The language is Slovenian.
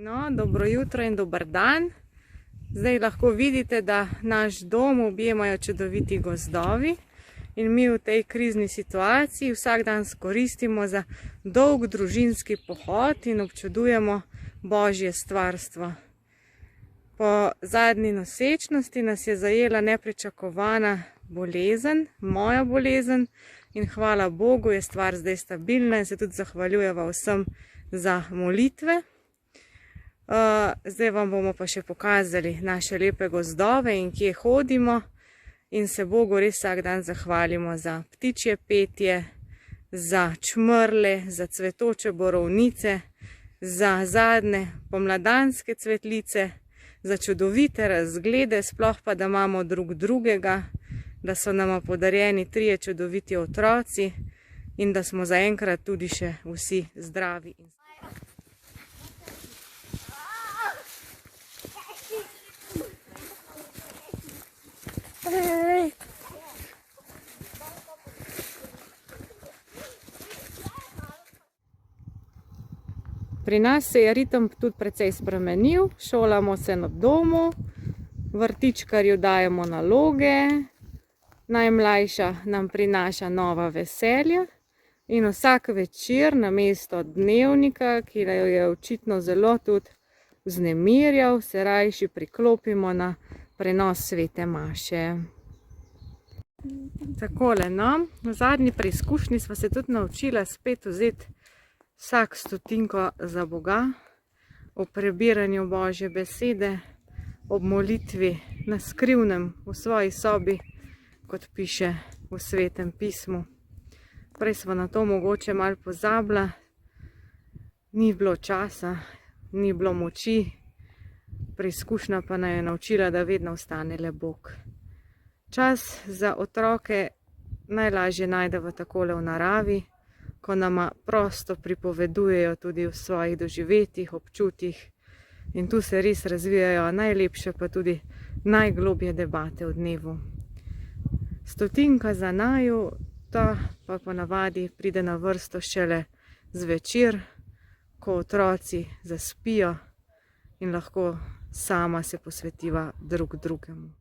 No, dobro jutro in dober dan. Zdaj lahko vidite, da naš dom objemajo čudoviti gozdovi in mi v tej krizni situaciji vsak dan skoristimo za dolg družinski pohod in občudujemo Božje stvarstvo. Po zadnji nosečnosti nas je zajela nepričakovana bolezen, moja bolezen, in hvala Bogu je stvar zdaj stabilna in se tudi zahvaljujeva vsem za molitve. Zdaj vam bomo pa še pokazali naše lepe gozdove in kje hodimo in se Bogu res vsak dan zahvalimo za ptičje petje, za čmrle, za cvetoče borovnice, za zadnje pomladanske cvetlice, za čudovite razglede, sploh pa da imamo drug drugega, da so nama podarjeni 3 čudoviti otroci in da smo zaenkrat tudi še vsi zdravi. Pri nas se je ritem tudi precej spremenil, šolamo se na domu, vrtičkarju dajemo naloge, najmlajša nam prinaša nova veselja in vsak večer namesto dnevnika, ki jo je očitno zelo tudi vznemirjal, se rajši priklopimo na prenos svete maše. Takole, no, v zadnji preizkušnji sva se tudi naučila spet vzeti vsak stotinko za Boga, ob prebiranju Božje besede, ob molitvi na skrivnem v svoji sobi, kot piše v Svetem pismu. Prej sva na to mogoče malo pozabila, ni bilo časa, ni bilo moči, preizkušnja pa nas je naučila, da vedno ostane le Bog. Čas za otroke najlažje najdemo takole v naravi, ko nama prosto pripovedujejo tudi v svojih doživetjih, občutjih in tu se res razvijajo najlepše pa tudi najglobje debate v dnevu. Stotinka za naju, ta pa ponavadi pride na vrsto šele zvečer, ko otroci zaspijo in lahko sama se posvetiva drug drugemu.